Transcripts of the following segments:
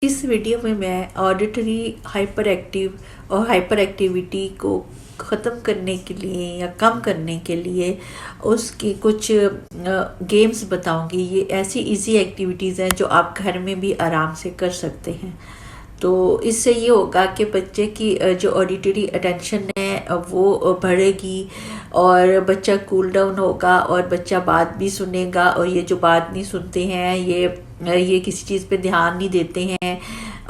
इस वीडियो में मैं ऑडिटरी हाइपर एक्टिविटी को ख़त्म करने के लिए या कम करने के लिए उसकी कुछ गेम्स बताऊंगी। ये ऐसी इजी एक्टिविटीज़ हैं जो आप घर में भी आराम से कर सकते हैं। तो इससे ये होगा कि बच्चे की जो ऑडिटरी अटेंशन है वो बढ़ेगी और बच्चा कूल डाउन होगा और बच्चा बात भी सुनेगा। और ये जो बात नहीं सुनते हैं ये किसी चीज़ पे ध्यान नहीं देते हैं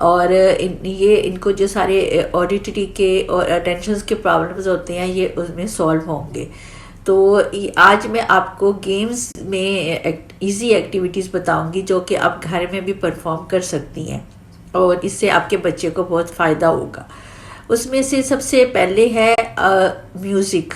और इनको जो सारे ऑडिटरी के और अटेंशन के प्रॉब्लम्स होते हैं ये उसमें सॉल्व होंगे। तो आज मैं आपको गेम्स में इजी एक्टिविटीज़ बताऊंगी जो कि आप घर में भी परफॉर्म कर सकती हैं और इससे आपके बच्चे को बहुत फ़ायदा होगा। उसमें से सबसे पहले है म्यूज़िक।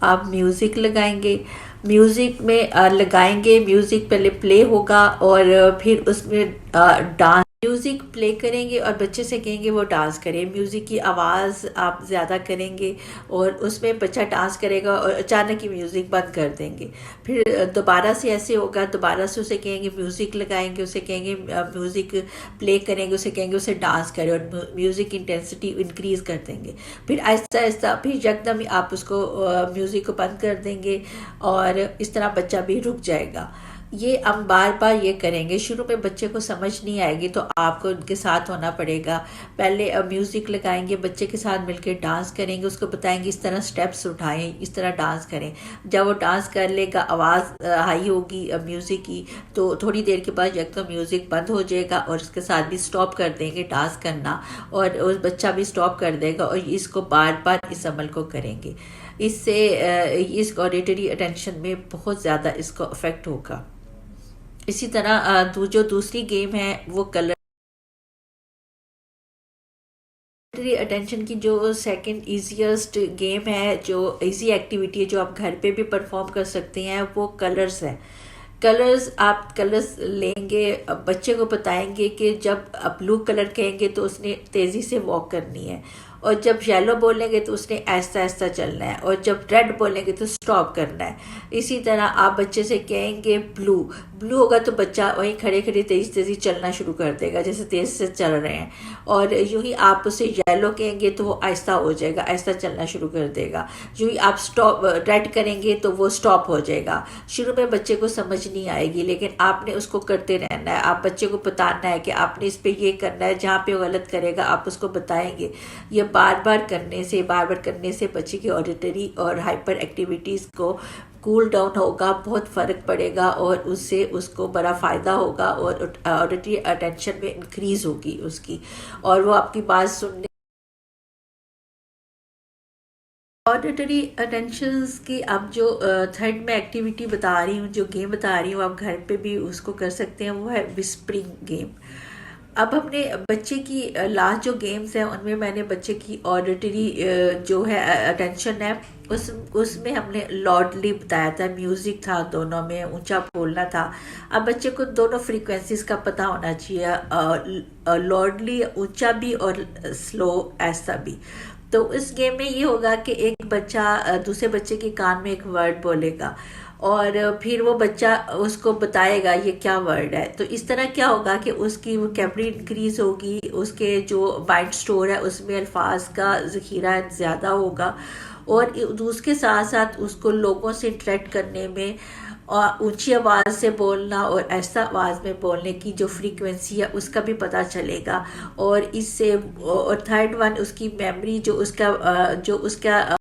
आप म्यूज़िक लगाएंगे, म्यूज़िक में लगाएंगे, म्यूज़िक पहले प्ले होगा और फिर उसमें डांस म्यूज़िक प्ले करेंगे और बच्चे से कहेंगे वो डांस करे। म्यूज़िक की आवाज़ आप ज़्यादा करेंगे और उसमें बच्चा डांस करेगा और अचानक ही म्यूज़िक बंद कर देंगे। फिर दोबारा से ऐसे होगा, दोबारा से उसे कहेंगे म्यूज़िक लगाएंगे, उसे कहेंगे म्यूज़िक प्ले करेंगे, उसे कहेंगे उसे डांस करे और म्यूज़िक इंटेंसिटी इंक्रीज़ कर देंगे। फिर आहिस्ता आहिस्ता फिर यकदम ही आप उसको म्यूज़िक को बंद कर देंगे और इस तरह बच्चा भी रुक जाएगा। ये हम बार बार ये करेंगे। शुरू में बच्चे को समझ नहीं आएगी तो आपको उनके साथ होना पड़ेगा। पहले म्यूज़िक लगाएंगे, बच्चे के साथ मिलकर डांस करेंगे, उसको बताएंगे इस तरह स्टेप्स उठाएं, इस तरह डांस करें। जब वो डांस कर लेगा, आवाज़ हाई होगी म्यूज़िक की, तो थोड़ी देर के बाद यकदम म्यूज़िक बंद हो जाएगा और उसके साथ भी स्टॉप कर देंगे डांस करना और उस बच्चा भी स्टॉप कर देगा और इसको बार बार इस अमल को करेंगे। इससे इस ऑडिटरी अटेंशन में बहुत ज़्यादा इसको अफेक्ट होगा। इसी तरह जो दूसरी गेम है वो कलर अटेंशन की जो सेकंड इजीएस्ट गेम है, जो इजी एक्टिविटी है जो आप घर पे भी परफॉर्म कर सकते हैं, वो कलर्स है। आप कलर्स लेंगे, बच्चे को बताएंगे कि जब आप ब्लू कलर कहेंगे तो उसने तेज़ी से वॉक करनी है और जब येलो बोलेंगे तो उसने ऐसा ऐसा चलना है और जब रेड बोलेंगे तो स्टॉप करना है। इसी तरह आप बच्चे से कहेंगे ब्लू ब्लू होगा तो बच्चा वहीं खड़े खड़े तेज़ी तेज़ी चलना शुरू कर देगा जैसे तेज़ से चल रहे हैं। और यूं ही आप उसे येलो कहेंगे तो वो आहिस्ता हो जाएगा, आहिस्ता चलना शुरू कर देगा। यूं ही आप स्टॉप रेड करेंगे तो वो स्टॉप हो जाएगा। शुरू में बच्चे को समझ नहीं आएगी लेकिन आपने उसको करते रहना है। आप बच्चे को बताना है कि आपने इस पे ये करना है, जहाँ पे वो गलत करेगा आप उसको बताएंगे। ये बार बार करने से बच्चे की ऑडिटरी और हाइपर एक्टिविटीज़ को कूल डाउन होगा, बहुत फ़र्क पड़ेगा और उससे उसको बड़ा फ़ायदा होगा और ऑडिटरी अटेंशन में इंक्रीज़ होगी उसकी और वो आपकी बात सुनने। ऑडिटरी अटेंशंस की अब जो थर्ड में एक्टिविटी बता रही हूँ, जो गेम बता रही हूँ, आप घर पे भी उसको कर सकते हैं, वो है विस्परिंग गेम। अब हमने बच्चे की लास्ट जो गेम्स हैं उनमें मैंने बच्चे की ऑडिटरी जो है अटेंशन है उसमें हमने लॉडली बताया था, म्यूज़िक था, दोनों में ऊंचा बोलना था। अब बच्चे को दोनों फ्रीक्वेंसीज का पता होना चाहिए, लॉडली ऊंचा भी और स्लो ऐसा भी। तो इस गेम में ये होगा कि एक बच्चा दूसरे बच्चे के कान में एक वर्ड बोलेगा और फिर वो बच्चा उसको बताएगा ये क्या वर्ड है। तो इस तरह क्या होगा कि उसकी वोकैबुलरी इंक्रीज होगी, उसके जो माइंड स्टोर है उसमें अल्फाज का ज़ख़ीरा ज़्यादा होगा और उसके साथ साथ उसको लोगों से इंटरेक्ट करने में और ऊंची आवाज़ से बोलना और ऐसा आवाज़ में बोलने की जो फ्रीक्वेंसी है उसका भी पता चलेगा। और इससे और थर्ड वन उसकी मेमोरी जो उसका